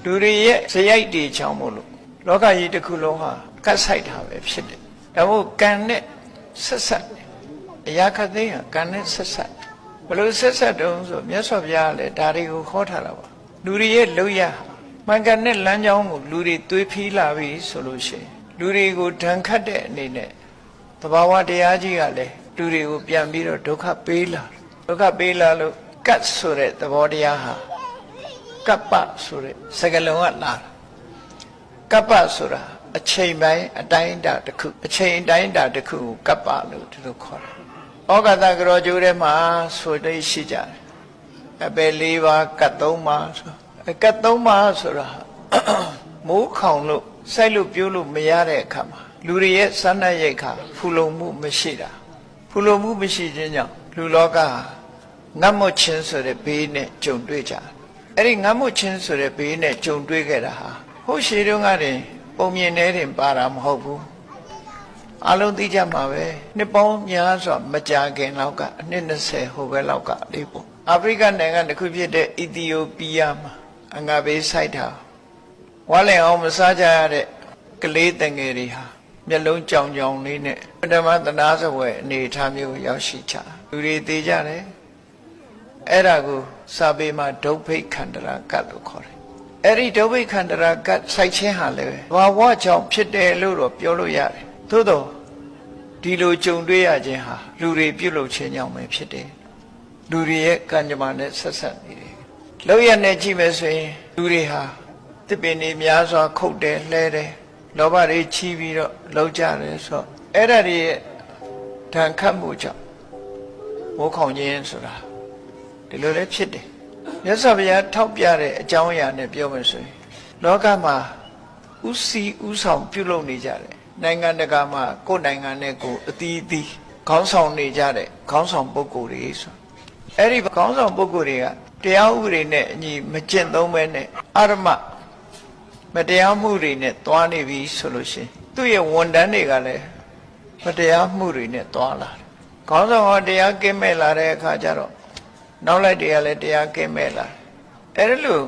လူတွေရဲ့ဇယိုက်တွေချောင်းမို့လို့လောကကြီးတစ်ခုလုံးဟာကတ်ဆိုင်တာပဲဖြစ်တယ်ဒါမို့ကံနဲ့ဆက်ဆက်အရာခသိဟာကံနဲ့ဆက်ဆက်ဘယ်လိုဆက်ဆက်တုံးဆိုမြတ်စွာဘုရားလည်းဒါတွေကိုခေါ်ထားတာပါလူတွေရဲ့လောက်ရမှန်ကန်တဲ့လမ်းကြောင်းကိုလူတွေသွေးဖီးလာပြီဆိုလို့ရှိရင်လူတွေကိုဒဏ်ခတ်တဲ့အနေနဲ့သဘာဝတရားကြီးကလည်းလူတွေကိုပြန်ပြီးတော့ဒုက္ခပေးလာလို့ကတ်ဆိုတဲ့သဘောတရားဟာကပ္ပဆိုတဲ့စကားလုံးကလာကပ္ပဆိုတာအချိန်ပိုင်းအတိုင်းအတာတစ်ခုအချိန်အတိုင်းအတာတစ်ခုကိုကပ္ပလို့ဒီလိုခေါ်တယ်ဩဃတကရောကျိုးထဲမှာဆိုတဲ့ရှိကြတယ်အပယ်၄ပါးကတ်၃ပါးဆိုကတ်၃ပါးဆိုတာမိုးခေါင်လို့စိုက်လို့ပြိုးလို့မရတဲ့အခါမှာလူတွေရဲ့စမ်းနှံ့ရိတ်ခါဖူလုံမှုမရှိတာဖူလုံမှုမရှိခြင်းကြောင့်လူလောကငတ်မွတ်ခြင်းဆိုတဲ့ဘေးနဲ့ကြုံတွေ့ကြအဲ့ဒီငတ်မွတ်ခြင်းဆိုတဲ့ဘေးနဲ့ကြုံတွေ့ခဲ့တာဟာဟိုရှေးတုန်းကတည်းပုံမြင်နေတယ်ပါတာမဟုတ်ဘူးအလုံးသိကြမှာပဲနှစ်ပေါင်းများစွာမကြာခင်လောက်ကအနှစ်20ဟိုဘက်လောက်ကလေးပေါ့အာဖရိကနိုင်ငံတစ်ခုဖြစ်တဲ့အီသီယိုပီးယားမှာအငါဘေးစိုက်တာဝါလင်အောင်မစားကြရတဲ့ကလေးတငယ်တွေဟာမျက်လုံးကြောင်ကြောင်လေးနဲ့ပထမသနာစပွဲအနေထားမျိုးရောက်ရှိကြလူတွေသိကြတယ်အဲ့ဒါကိုစာပေမှာဒုဗ္ဗိခန္ဓရာကတ်လို့ခေါ်တယ်အဲ့ဒီဒုဗ္ဗိခန္ဓရာကတ်စိုက်ခြင်းဟာလည်းဘာဝကြောင့်ဖြစ်တယ်လို့တော့ပြောလို့ရတယ်သို့တော့ဒီလိုကြုံတွေ့ရခြင်းဟာလူတွေပြုလုပ်ခြင်းကြောင့်ပဲဖြစ်တယ်လူတွေရဲ့ကံကြမ္မာနဲ့ဆက်ဆက်နေတယ်လောက်ရနဲ့ကြည့်မယ်ဆိုရင်လူတွေဟာတစ်ပင်တွေများစွာခုတ်တယ်လှဲတယ်လောဘတွေချီးပြီးတော့လောက်ကြတယ်ဆိုအဲ့ဒါတွေရဲ့ဓာန်ခတ်မှုကြောင့်မိုးခေါင်ခြင်းဆိုတာဒီလိုလည်းဖြစ်တယ်မြတ်စွာဘုရားထောက်ပြတဲ့အကြောင်းအရာနဲ့ပြောမယ်ဆိုရင်လောကမှာဥစီဥဆောင်ပြုလုပ်နေကြတယ်နိုင်ငံတကာမှာကိုယ်နိုင်ငံနဲ့ကိုယ်အသီးသီးခေါင်းဆောင်နေကြတဲ့ခေါင်းဆောင်ပုဂ္ဂိုလ်တွေဆိုအဲ့ဒီခေါင်းဆောင်ပုဂ္ဂိုလ်တွေကတရားဥပဒေနဲ့အညီမကျင့်သုံးဘဲနဲ့အာရမမတရားမှုတွေနဲ့တွားနေပြီဆိုလို့ရှိရင်သူ့ရဲ့ဝန်ထမ်းတွေကလည်းမတရားမှုတွေနဲ့တွားလာတယ်ခေါင်းဆောင်ကတရားကင်းမဲ့လာတဲ့အခါကျတော့နောက်လိုက်တွေကလည်းတရားကင်းမဲ့လာအဲ့ဒါလို့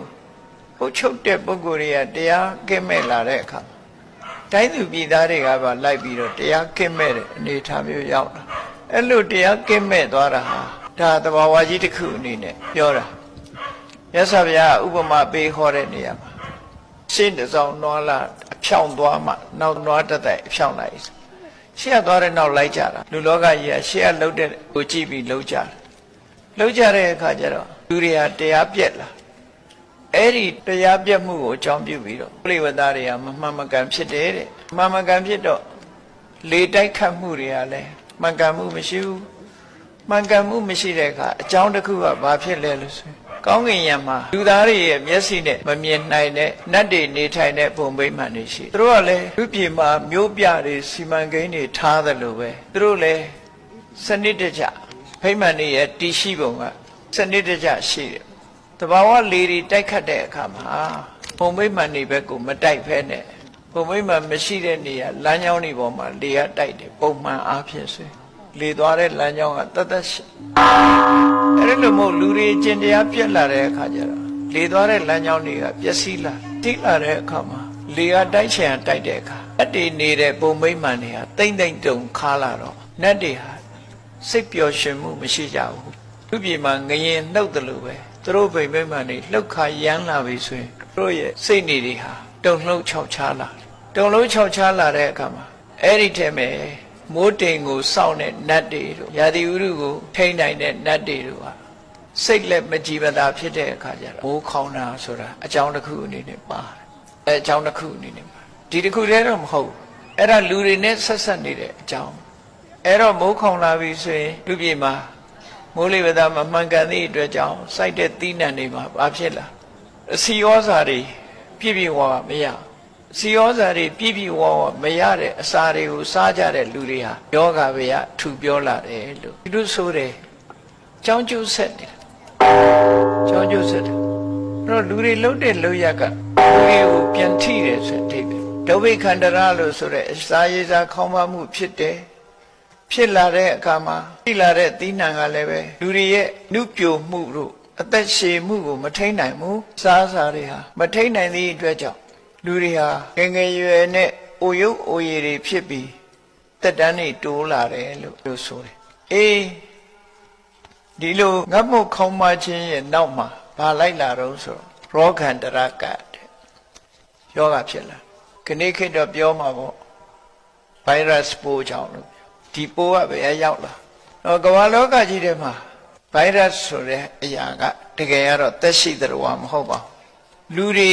ဟိုချုပ်တဲ့ပုဂ္ဂိုလ်တွေကတရားကင်းမဲ့လာတဲ့အခါတိုင်းသူပြည်သားတွေကပါလိုက်ပြီးတော့တရားကင်းမဲ့တဲ့အနေအထားမျိုးရောက်လာအဲ့လိုတရားကင်းမဲ့သွားတာဟာဒါသဘာဝကြီးတစ်ခုအနေနဲ့ပြောတာမြတ်စွာဘုရားဥပမာပေးခေါ်တဲ့နေရာမှာရှင်းတစ်စောင်းနွားလာအဖြောင်းသွားမှနောက်နွားတက်တဲ့အဖြောင်းလိုက်ရှေ့ကသွားတဲ့နောက်လိုက်ကြတာလူလောကကြီးကရှေ့ကလှုပ်တဲ့ကိုကြည့်ပြီးလှုပ်ကြတယ်လှုပ်ကြတဲ့အခါကျတော့လူတွေကတရားပြက်လာအဲ့ဒီတရားပြက်မှုကိုအကြောင်းပြုပြီးတော့ပြိဝတ္တတွေကမမှန်မကန်ဖြစ်တယ်တဲ့မှန်မကန်ဖြစ်တော့လေတိုက်ခတ်မှုတွေကလည်းမှန်ကန်မှုမရှိဘူးမှန်ကန်မှုမရှိတဲ့အခါအကြောင်းတစ်ခုကဘာဖြစ်လဲလို့ဆိုရင်ကောင်းကင်ယံမှာလူသားတွေရဲ့မျက်စိနဲ့မမြင်နိုင်တဲ့နတ်တွေနေထိုင်တဲ့ဘုံဗိမာန်တွေရှိသူတို့ကလည်းလူပြည်မှာမျိုးပြတွေစီမံကိန်းတွေထားသလိုပဲသူတို့လည်းစနစ်တကျဗိမာန်တွေရဲ့တည်ရှိပုံကစနစ်တကျရှိတယ်တဘာဝလေတွေတိုက်ခတ်တဲ့အခါမှာဘုံဗိမာန်တွေဘက်ကိုမတိုက်ဖဲနဲ့ဘုံဗိမာန်မရှိတဲ့နေရာလမ်းကြောင်းတွေပေါ်မှာလေကတိုက်တယ်ပုံမှန်အားဖြင့်ဆိုလေသွားတဲ့လမ်းကြောင်းကတသက်ရှိအဲ့လိုမို့လူတွေကျင့်တရားပြက်လာတဲ့အခါကျတော့လေသွားတဲ့လမ်းကြောင်းတွေကပျက်စီးလာတိတ်လာတဲ့အခါမှာလေကတိုက်ချင်တိုက်တဲ့အခါအတည်နေတဲ့ပုံမိမ့်မှန်တွေကတိမ့်တိမ့်တုံခါလာတော့နတ်တွေဟာစိတ်ပျော်ရွှင်မှုမရှိကြဘူးသူပြည်မှာငရင်နှုတ်တယ်လို့ပဲသူတို့ဗိမိမ့်မှန်တွေလှုပ်ခါရမ်းလာပြီဆိုရင်သူတို့ရဲ့စိတ်နေတွေဟာတုံလှုပ်ခြောက်ခြားလာတုံလှုပ်ခြောက်ခြားလာတဲ့အခါမှာအဲ့ဒီထဲမှာမိုးတိမ်ကိုစောင့်တဲ့နတ်တွေတို့ရာသီဥတုကိုထိန်းနိုင်တဲ့နတ်တွေတို့ဟာစိတ်လက်မကြည်မသာဖြစ်တဲ့အခါကျတော့မိုးခေါင်းတာဆိုတာအကြောင်းတစ်ခုအနေနဲ့ပါတယ်အကြောင်းတစ်ခုအနေနဲ့ပါဒီတစ်ခုတည်းတော့မဟုတ်အဲ့ဒါလူတွေနဲ့ဆက်ဆက်နေတဲ့အကြောင်းအဲ့တော့မိုးခေါင်းလာပြီဆိုရင်လူပြည်မှာမိုးလေဝသမမှန်ကန်သည့်အတွက်ကြောင့်စိုက်တဲ့သီးနှံတွေမှာဘာဖြစ်လာအစီဩဇာတွေပြည့်ပြည့်ဝဝမရစီဩဇာတွေပြည့်ပြည့်ဝဝမရတဲ့အစာတွေကိုစားကြတဲ့လူတွေဟာယောဂဗျာထူပြောလာတယ်လို့ဒီလိုဆိုတယ်ကြောင်းကျိုးဆက်တယ်ကြောင်းကျိုးဆက်တယ်အဲ့တော့လူတွေလှုပ်တဲ့လှုပ်ရကလူတွေကိုပြန်ထိတယ်ဆိုတဲ့အဓိပ္ပာယ်ဒုဗ္ဗိခန္ဓရာလို့ဆိုတဲ့အစာရည်စားခေါင်းပါမှုဖြစ်တယ်ဖြစ်လာတဲ့အခါမှာထိလာတဲ့သီးနှံကလည်းပဲလူတွေရဲ့နုပြိုမှုတို့ အသက်ရှည်မှုကိုမထိန်နိုင်ဘူးစားစားတွေဟာမထိန်နိုင်သည့်အတွက်ကြောင့်လူတွေဟာငယ်ငယ်ရွယ်နဲ့အိုရုပ်အိုရည်တွေဖြစ်ပြီးတက်တန်းတွေတိုးလာတယ်လို့ဆိုတယ်အေးဒီလိုငတ်မုတ်ခေါင်းမခြင်းရဲ့နောက်မှာဘာလိုက်လာတော့ဆိုရောဂန္တရကတဲ့ယောဂဖြစ်လာခဏခေတ်တော့ပြောမှာပေါ့ဗိုင်းရပ်စ်ပိုးကြောင့်လို့ဒီပိုးကပဲရောက်လာတော့ကမ္ဘာလောကကြီးထဲမှာဗိုင်းရပ်စ်ဆိုတဲ့အရာကတကယ်ကတော့သက်ရှိသတ္တဝါမဟုတ်ပါဘူးလူတွေ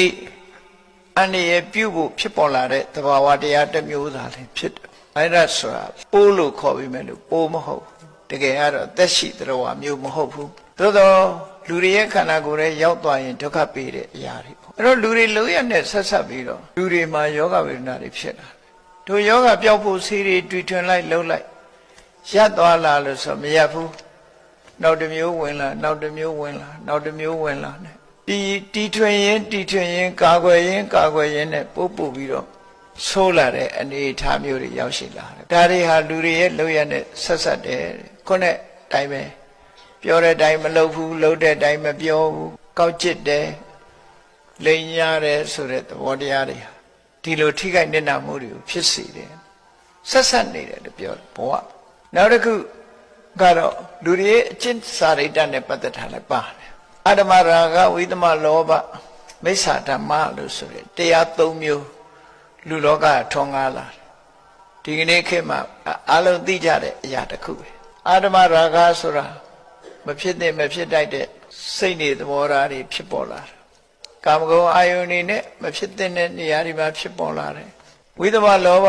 အနေနဲ့ပြုဖို့ဖြစ်ပေါ်လာတဲ့သဘာဝတရားတစ်မျိုးသာလည်းဖြစ်တယ်ဗိုင်းရပ်စ်ဆိုတာပိုးလို့ခေါ်ပြီးမဲ့လို့ပိုးမဟုတ်တကယ်ကတော့သက်ရှိသတ္တဝါမျိုးမဟုတ်ဘူးသို့တော့လူတွေရဲ့ခန္ဓာကိုယ်ထဲရောက်သွားရင်ဒုက္ခပေးတဲ့အရာတွေပေါ့အဲ့တော့လူတွေလုံးရနဲ့ဆက်ဆက်ပြီးတော့လူတွေမှာယောဂဝေဒနာတွေဖြစ်လာတို့ယောဂပျောက်ဖို့ဆေးတွေတွေ့ထွင်လိုက်လှုပ်လိုက်ရပ်သွားလာလို့ဆိုမရပ်ဘူးနောက်တစ်မျိုးဝင်လာနောက်တစ်မျိုးဝင်လာနောက်တစ်မျိုးဝင်လာနဲ့တီထွင်ရင်ကာကွယ်ရင်နဲ့ပို့ပြီးတော့ဆိုးလာတဲ့အနေအထားမျိုးတွေရောက်ရှိလာတယ်ဒါတွေဟာလူတွေရဲ့လောက်ရနဲ့ဆက်ဆက်တယ်ခုနဲ့တိုင်းပဲပြောတဲ့အတိုင်းမလုပ်ဘူးလုပ်တဲ့အတိုင်းမပြောဘူးကောက်ကျစ်တယ်လိမ်ရတယ်ဆိုတဲ့သဘောတရားတွေဟာဒီလိုထိခိုက်နေတာမှုတွေကိုဖြစ်စေတယ်ဆက်ဆက်နေတယ်လို့ပြောဘဝနောက်တစ်ခုကတော့လူတွေရဲ့အကျင့်စာရိတ္တနဲ့ပတ်သက်တာလည်းပါတယ်အတ္တမရာဂဝိသမလောဘမိစ္ဆာဓမ္မလို့ဆိုတဲ့တရား၃မျိုးလူလောကထွန်းကားလာတယ်ဒီကနေ့ခေတ်မှာအလုံးသိကြတဲ့အရာတစ်ခုပဲအတ္တမရာဂဆိုတာမဖြစ်တဲ့မဖြစ်တတ်တဲ့စိတ်နေသဘောထားတွေဖြစ်ပေါ်လာတယ်ကာမဂုဏ်အာယုန်တွေနဲ့မဖြစ်တဲ့နေရာတွေမှာဖြစ်ပေါ်လာတယ်ဝိသမလောဘ